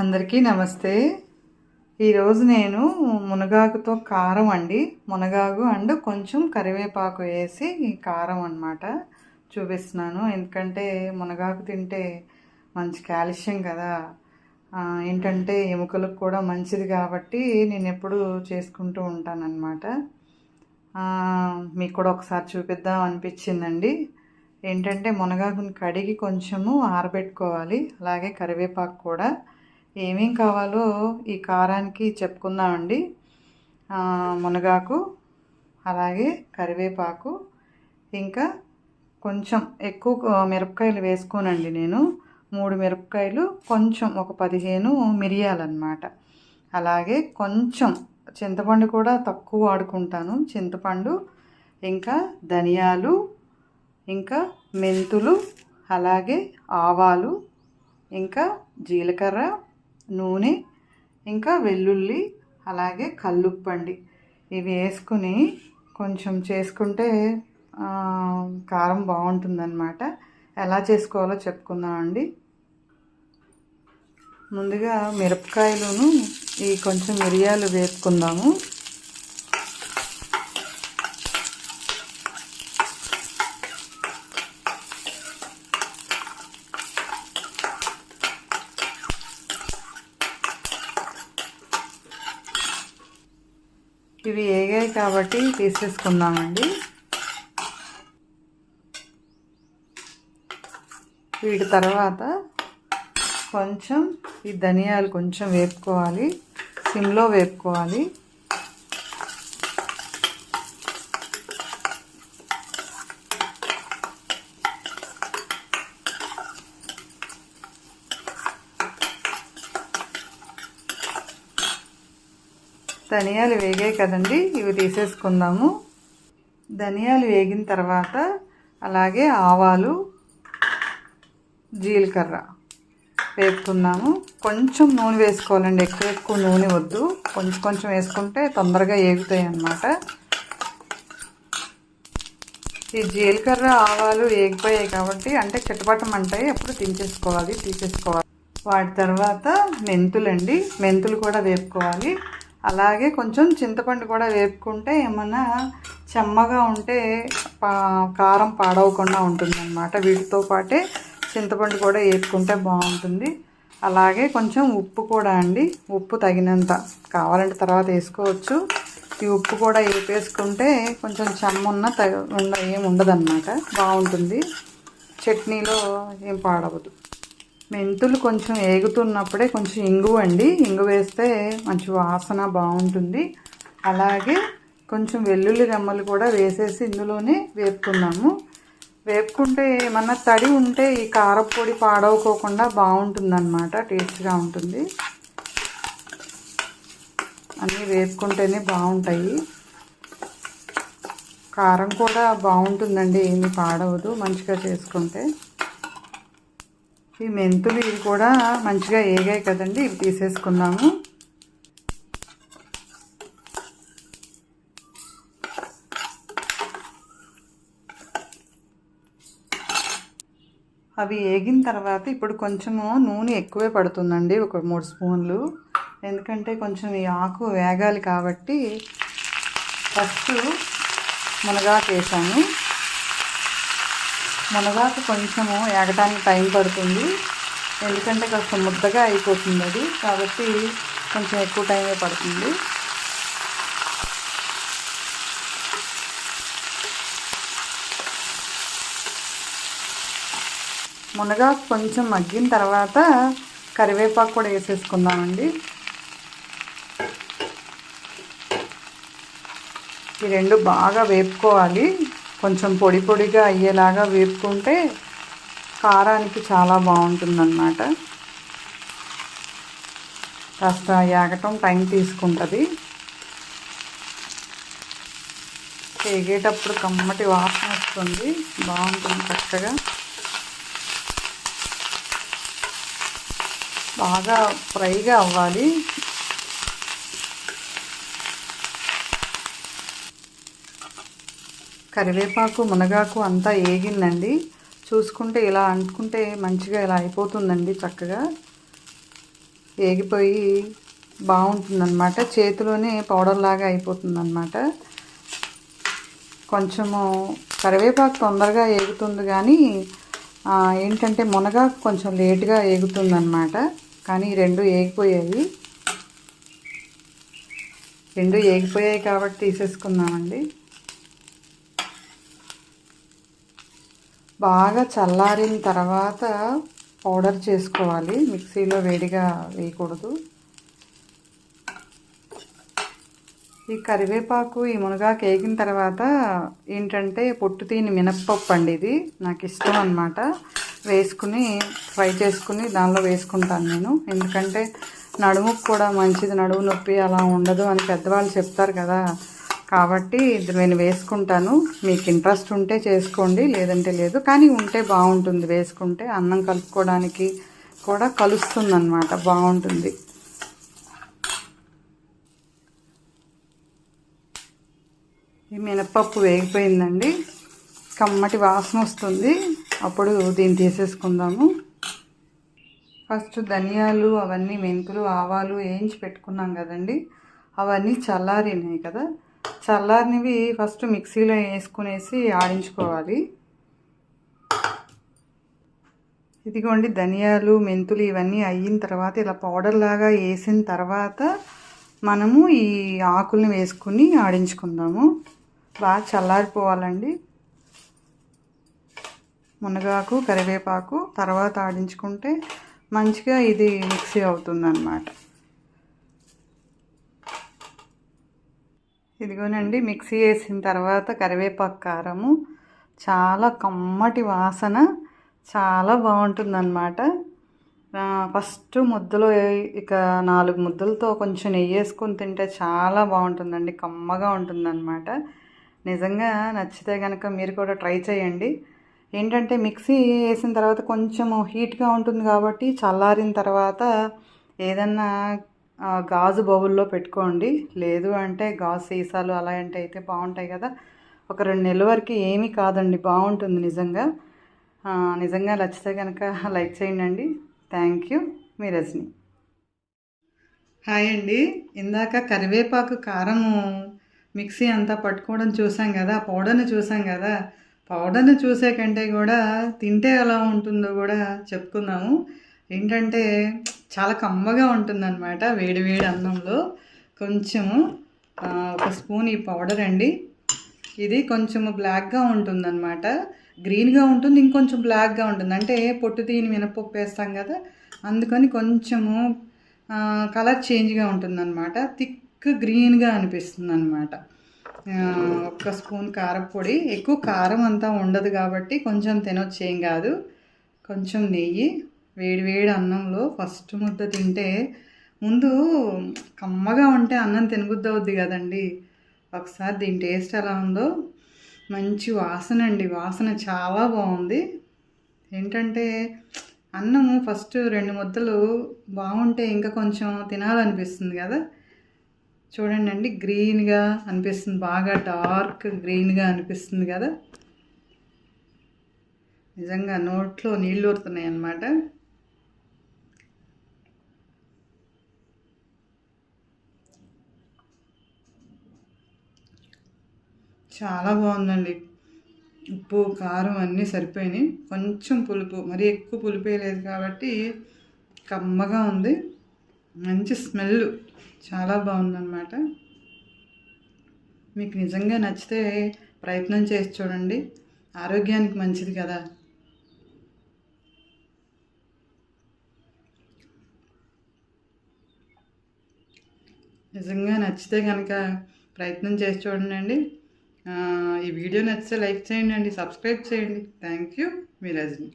అందరికీ నమస్తే. ఈరోజు నేను మునగాకుతో కారం అండి, మునగాకు అండ్ కొంచెం కరివేపాకు వేసి కారం అన్నమాట చూపిస్తున్నాను. ఎందుకంటే మునగాకు తింటే మంచి కాల్షియం కదా, ఏంటంటే ఎముకలకు కూడా మంచిది కాబట్టి నేను ఎప్పుడు చేసుకుంటూ ఉంటానన్నమాట. మీకు కూడా ఒకసారి చూపిద్దాం అనిపించిందండి. ఏంటంటే మునగాకుని కడిగి కొంచెము ఆరబెట్టుకోవాలి, అలాగే కరివేపాకు కూడా. ఏమేం కావాలో ఈ కారానికి చెప్పుకుందామండి. మునగాకు, అలాగే కరివేపాకు, ఇంకా కొంచెం ఎక్కువ మిరపకాయలు వేసుకోనండి నేను. 3 మిరపకాయలు, కొంచెం ఒక 15 మిరియాలన్నమాట. అలాగే కొంచెం చింతపండు కూడా తక్కువ వాడుకుంటాను, చింతపండు, ఇంకా ధనియాలు, ఇంకా మెంతులు, అలాగే ఆవాలు, ఇంకా జీలకర్ర, నూనె, ఇంకా వెల్లుల్లి, అలాగే కల్లుప్పండి. ఇవి వేసుకుని కొంచెం చేసుకుంటే కారం బాగుంటుందన్నమాట. ఎలా చేసుకోవాలో చెప్పుకుందామండి. ముందుగా మిరపకాయలను ఈ కొంచెం మిరియాలు వేసుకుందాము. ఇవి వేగాయి కాబట్టి తీసేసుకుందామండి. వీటి తర్వాత కొంచెం ఈ ధనియాలు కొంచెం వేపుకోవాలి, సిమ్లో వేపుకోవాలి. ధనియాలు వేగాయి కదండి, ఇవి తీసేసుకుందాము. ధనియాలు వేగిన తర్వాత అలాగే ఆవాలు, జీలకర్ర వేపుకుందాము. కొంచెం నూనె వేసుకోవాలండి, ఎక్కువ నూనె వద్దు, కొంచెం కొంచెం వేసుకుంటే తొందరగా వేగుతాయి అన్నమాట. ఈ జీలకర్ర ఆవాలు వేగిపోయాయి కాబట్టి, అంటే చిటపటమంటాయి, అప్పుడు తీసేసుకోవాలి. వాటి తర్వాత మెంతులండి, మెంతులు కూడా వేపుకోవాలి. అలాగే కొంచెం చింతపండు కూడా వేపుకుంటే ఏమన్నా చెమ్మగా ఉంటే కారం పాడవకుండా ఉంటుందన్నమాట. వీటితో పాటే చింతపండు కూడా వేపుకుంటే బాగుంటుంది. అలాగే కొంచెం ఉప్పు కూడా అండి, ఉప్పు తగినంత, కావాలంటే తర్వాత వేసుకోవచ్చు. ఈ ఉప్పు కూడా వేపేసుకుంటే కొంచెం చెమ్మ ఏమి ఉండదన్నమాట, బాగుంటుంది. చట్నీలో ఏం పాడవదు. మెంతులు కొంచెం వేగుతున్నప్పుడే కొంచెం ఇంగువ అండి, ఇంగువ వేస్తే మంచి వాసన బాగుంటుంది. అలాగే కొంచెం వెల్లుల్లి రెమ్మలు కూడా వేసేసి ఇందులోనే వేపుకున్నాము. వేపుకుంటే ఏమన్నా తడి ఉంటే ఈ కారపొడి పాడవుకోకుండా బాగుంటుందన్నమాట, టేస్ట్గా ఉంటుంది. అన్నీ వేపుకుంటేనే బాగుంటాయి. కారం కూడా బాగుంటుందండి, ఏమీ పాడవదు మంచిగా చేసుకుంటే. ఈ మెంతులు ఇవి కూడా మంచిగా వేగాయి కదండి, ఇవి తీసేసుకున్నాము. అవి వేగిన తర్వాత ఇప్పుడు కొంచెము నూనె ఎక్కువే పడుతుందండి, ఒక 3 స్పూన్లు. ఎందుకంటే కొంచెం ఈ ఆకు వేగాలి కాబట్టి ఫస్ట్ మునగాకు వేసాను. మునగాకు కొంచెము వేగడానికి టైం పడుతుంది, ఎందుకంటే కొంచెం ముద్దగా అయిపోతుంది అది, కాబట్టి కొంచెం ఎక్కువ టైమే పడుతుంది. మునగాకు కొంచెం మగ్గిన తర్వాత కరివేపాకు కూడా వేసేసుకుందామండి. ఈ రెండు బాగా వేపుకోవాలి, కొంచెం పొడి పొడిగా అయ్యేలాగా వేపుకుంటే కారానికి చాలా బాగుంటుందన్నమాట. కాస్త వేగటం టైం తీసుకుంటుంది. వేగేటప్పుడు కమ్మటి వాసన వస్తుంది, బాగుంటుంది చక్కగా. బాగా ఫ్రైగా అవ్వాలి. కరివేపాకు, మునగాకు అంతా వేగిందండి. చూసుకుంటే ఇలా అంటుకుంటే మంచిగా ఇలా అయిపోతుందండి చక్కగా. ఏగిపోయి బాగుంటుందన్నమాట. చేతిలోనే పౌడర్ లాగా అయిపోతుందన్నమాట. కొంచెము కరివేపాకు తొందరగా ఏగుతుంది కానీ ఏంటంటే మునగాకు కొంచెం లేట్గా ఏగుతుందన్నమాట. కానీ రెండు ఏగిపోయాయి కాబట్టి తీసేసుకుందామండి. బాగా చల్లారిన తర్వాత పౌడర్ చేసుకోవాలి, మిక్సీలో వేడిగా వేయకూడదు. ఈ కరివేపాకు ఈ మునగాకు వేగిన తర్వాత ఏంటంటే పొట్టు తీని మినప్పప్పు అండి, ఇది నాకు ఇష్టం అన్నమాట. వేసుకుని ఫ్రై చేసుకుని దానిలో వేసుకుంటాను నేను. ఎందుకంటే నడుముకు కూడా మంచిది, నడుము నొప్పి అలా ఉండదు అని పెద్దవాళ్ళు చెప్తారు కదా. కాబట్టి ఇది నేను వేసుకుంటాను. మీకు ఇంట్రెస్ట్ ఉంటే చేసుకోండి, లేదంటే లేదు. కానీ ఉంటే బాగుంటుంది, వేసుకుంటే అన్నం కలుపుకోవడానికి కూడా కలుస్తుంది అన్నమాట, బాగుంటుంది. ఈ మినపప్పు వేగిపోయిందండి, కమ్మటి వాసన వస్తుంది. అప్పుడు దీన్ని తీసేసుకుందాము. ఫస్ట్ ధనియాలు అవన్నీ, మెంతులు, ఆవాలు వేయించి పెట్టుకున్నాం కదండి, అవన్నీ చల్లారినాయి కదా. చల్లారినవి ఫస్ట్ మిక్సీలో వేసుకునేసి ఆడించుకోవాలి. ఇదిగోండి ధనియాలు, మెంతులు ఇవన్నీ అయిన తర్వాత ఇలా పౌడర్ లాగా వేసిన తర్వాత మనము ఈ ఆకుల్ని వేసుకుని ఆడించుకుందాము. బాగా చల్లారిపోవాలండి. మునగాకు, కరివేపాకు తర్వాత ఆడించుకుంటే మంచిగా ఇది మిక్సీ అవుతుందన్నమాట. ఇదిగోనండి మిక్సీ వేసిన తర్వాత కరివేపాకు కారము చాలా కమ్మటి వాసన, చాలా బాగుంటుందన్నమాట. ఫస్ట్ ముద్దలో ఇక 4 ముద్దలతో కొంచెం నెయ్యి వేసుకొని తింటే చాలా బాగుంటుందండి, కమ్మగా ఉంటుందన్నమాట. నిజంగా నచ్చితే కనుక మీరు కూడా ట్రై చేయండి. ఏంటంటే మిక్సీ వేసిన తర్వాత కొంచెం హీట్గా ఉంటుంది కాబట్టి చల్లారిన తర్వాత ఏదన్నా గాజు బౌల్లో పెట్టుకోండి, లేదు అంటే గాజు సీసాలు అలాంటి అయితే బాగుంటాయి కదా. ఒక 2 నెలల వరకు ఏమీ కాదండి, బాగుంటుంది నిజంగా. నిజంగా నచ్చితే కనుక లైక్ చేయండి. థ్యాంక్ యూ, మీ రజని. హాయ్ అండి. ఇందాక కరివేపాకు కారము మిక్సీ అంతా పట్టుకోవడం చూసాం కదా, పౌడర్ని చూసాం కదా. పౌడర్ని చూసే కంటే కూడా తింటే ఎలా ఉంటుందో కూడా చెప్పుకుందాము. ఏంటంటే చాలా కమ్మగా ఉంటుందన్నమాట. వేడి వేడి అన్నంలో కొంచెము 1 స్పూన్ ఈ పౌడర్ అండి. ఇది కొంచెము బ్లాక్గా ఉంటుందన్నమాట, గ్రీన్గా ఉంటుంది, ఇంకొంచెం బ్లాక్గా ఉంటుంది. అంటే పొట్టు తీని మినపప్పు వేస్తాం కదా, అందుకని కొంచెము కలర్ చేంజ్గా ఉంటుందన్నమాట. థిక్ గ్రీన్గా అనిపిస్తుంది అన్నమాట. 1 స్పూన్ కారపొడి, ఎక్కువ కారం అంతా ఉండదు కాబట్టి కొంచెం తినొచ్చు, ఏం కాదు. కొంచెం నెయ్యి, వేడి వేడి అన్నంలో ఫస్ట్ ముద్ద తింటే ముందు కమ్మగా ఉంటే అన్నం తినబుద్ధి అవుద్ది కదండి. ఒకసారి దీని టేస్ట్ ఎలా ఉందో. మంచి వాసన అండి, వాసన చాలా బాగుంది. ఏంటంటే అన్నము ఫస్ట్ 2 ముద్దలు బాగుంటే ఇంకా కొంచెం తినాలనిపిస్తుంది కదా. చూడండి అండి, గ్రీన్గా అనిపిస్తుంది, బాగా డార్క్ గ్రీన్గా అనిపిస్తుంది కదా. నిజంగా నోట్లో నీళ్ళు ఊరుతున్నాయి అన్నమాట. చాలా బాగుందండి. ఉప్పు, కారం అన్నీ సరిపోయినాయి. కొంచెం పులుపు, మరీ ఎక్కువ పులుపు లేదు కాబట్టి కమ్మగా ఉంది. మంచి స్మెల్, చాలా బాగుందన్నమాట. మీకు నిజంగా నచ్చితే ప్రయత్నం చేసి చూడండి, ఆరోగ్యానికి మంచిది కదా. నిజంగా నచ్చితే కనుక ప్రయత్నం చేసి చూడండి. ఈ వీడియో నచ్చితే లైక్ చేయండి, సబ్స్క్రైబ్ చేయండి. థ్యాంక్ యూ, మీ రజని.